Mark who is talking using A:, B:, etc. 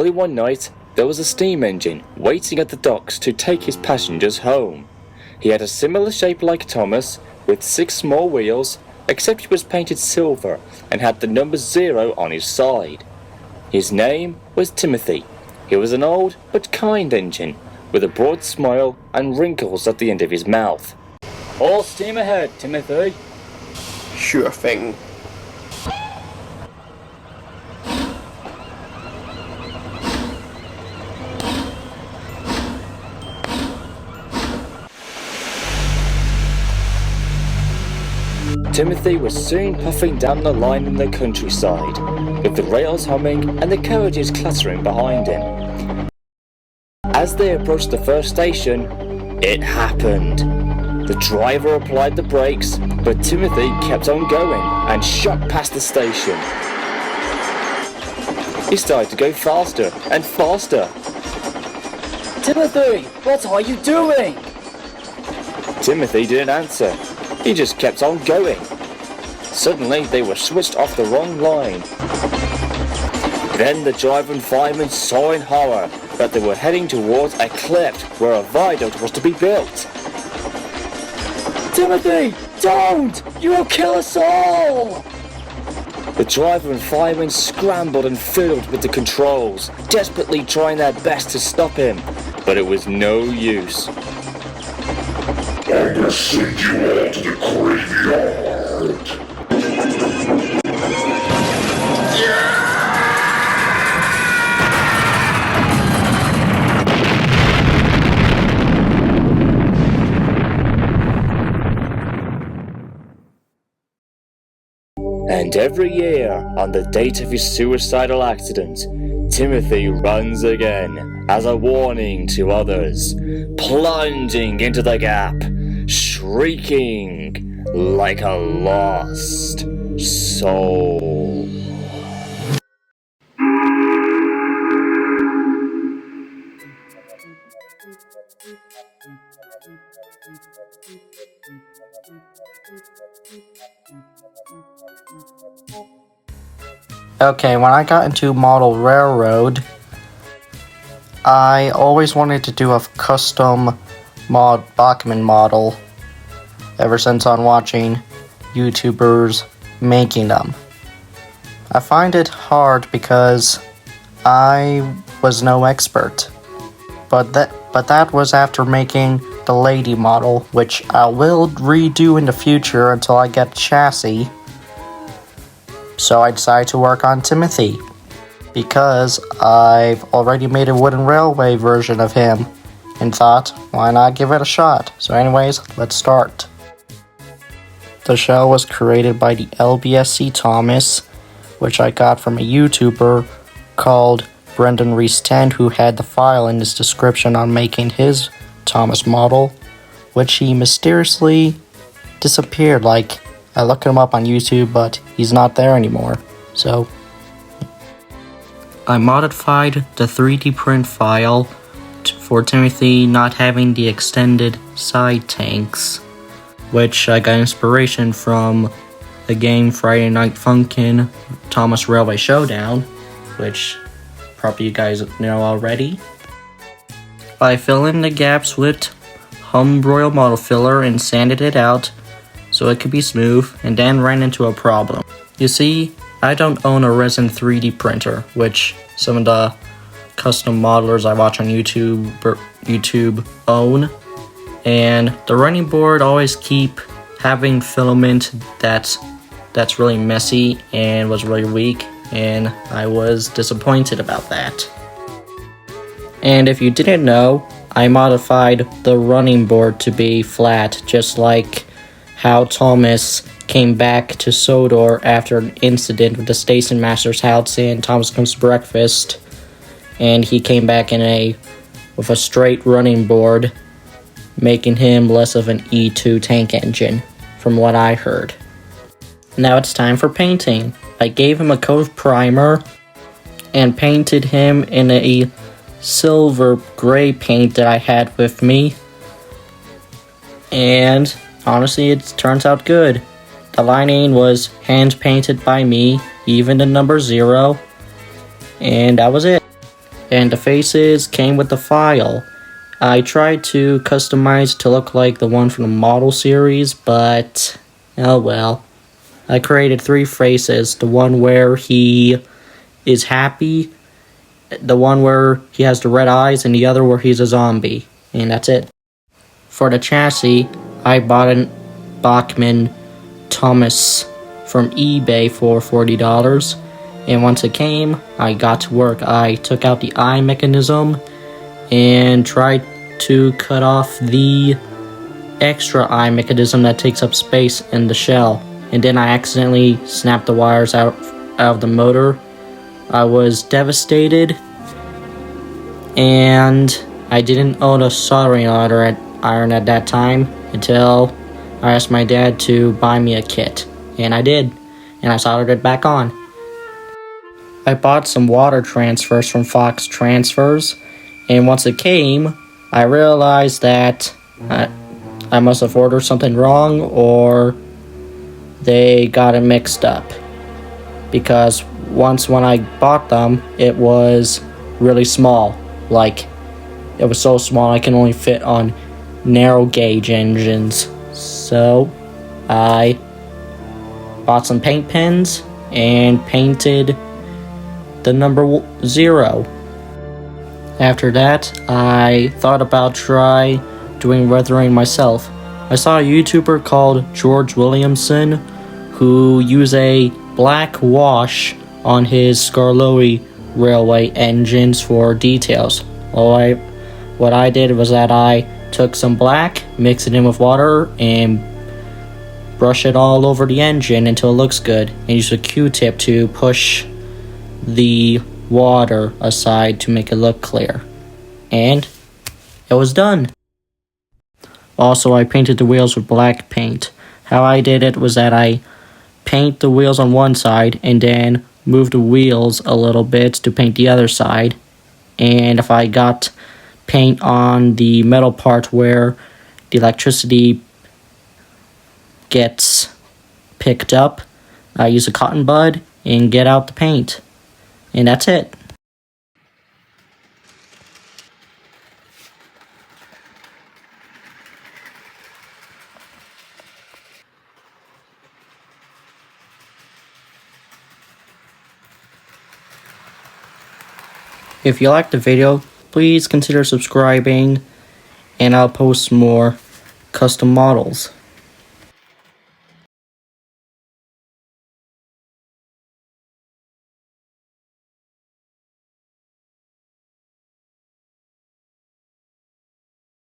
A: Early one night, there was a steam engine waiting at the docks to take his passengers home. He had a similar shape like Thomas, with 6 small wheels, except he was painted silver and had the number 0 on his side. His name was Timothy. He was an old but kind engine, with a broad smile and wrinkles at the end of his mouth. "All steam ahead, Timothy."
B: Sure thing.
A: Timothy was soon puffing down the line in the countryside, with the rails humming and the carriages clattering behind him. As they approached the first station, it happened. The driver applied the brakes, but Timothy kept on going and shot past the station. He started to go faster and faster. "Timothy, what are you doing?" Timothy didn't answer. He just kept on going. Suddenly, they were switched off the wrong line. Then the driver and fireman saw in horror that they were heading towards a cliff where a viaduct was to be built. "Timothy, don't! You will kill us all!" The driver and fireman scrambled and fiddled with the controls, desperately trying their best to stop him, but it was no use.
C: "I'm gonna send you all to the graveyard."
A: And every year, on the date of his suicidal accident, Timothy runs again as a warning to others, plunging into the gap, shrieking like a lost soul.
D: Okay, when I got into model railroad, I always wanted to do a custom Bachmann model ever since on watching YouTubers making them. I find it hard because I was no expert, but that was after making the lady model, which I will redo in the future until I get a chassis. So I decided to work on Timothy, because I've already made a wooden railway version of him, and thought, why not give it a shot? So anyways, let's start. The shell was created by the LBSC Thomas, which I got from a YouTuber called Brendan Reese 10, who had the file in his description on making his Thomas model, which he mysteriously disappeared. Like, I looked him up on YouTube, but he's not there anymore. So I modified the 3D print file for Timothy not having the extended side tanks, which I got inspiration from the game Friday Night Funkin' Thomas Railway Showdown, which probably you guys know already. I filled in the gaps with Humbroil model filler and sanded it out so it could be smooth, and then ran into a problem. You see, I don't own a resin 3D printer, which some of the custom modelers I watch on YouTube own, and the running board always keep having filament that's really messy and was really weak, and I was disappointed about that. And if you didn't know, I modified the running board to be flat, just like how Thomas came back to Sodor after an incident with the Station Master's house in Thomas Comes to Breakfast, and he came back with a straight running board, making him less of an E2 tank engine, from what I heard. Now it's time for painting. I gave him a coat of primer and painted him in a silver gray paint that I had with me, and honestly, it turns out good. The lining was hand painted by me, even the number 0, and that was it. and the faces came with the file. I tried to customize to look like the one from the model series, but oh well. I created 3 faces, the one where he is happy, the one where he has the red eyes, and the other where he's a zombie. And that's it. For the chassis, I bought an Bachmann Thomas from eBay for $40. And once it came, I got to work. I took out the eye mechanism and tried to cut off the extra eye mechanism that takes up space in the shell. And then I accidentally snapped the wires out of the motor. I was devastated, and I didn't own a soldering iron at that time until I asked my dad to buy me a kit. And I did, and I soldered it back on. I bought some water transfers from Fox Transfers, and once it came, I realized that I must have ordered something wrong, or they got it mixed up. Because once when I bought them, it was really small. Like, it was so small I can only fit on narrow gauge engines. So, I bought some paint pens and painted the number 0. After that, I thought about doing weathering myself. I saw a YouTuber called George Williamson who used a black wash on his Scarloey railway engines for details. What I did was that I took some black, mixed it in with water, and brush it all over the engine until it looks good, and use a Q-tip to push the water aside to make it look clear. And it was done. Also, I painted the wheels with black paint. How I did it was that I paint the wheels on one side and then move the wheels a little bit to paint the other side. And if I got paint on the metal part where the electricity gets picked up, I use a cotton bud and get out the paint. And that's it. If you liked the video, please consider subscribing, and I'll post more custom models.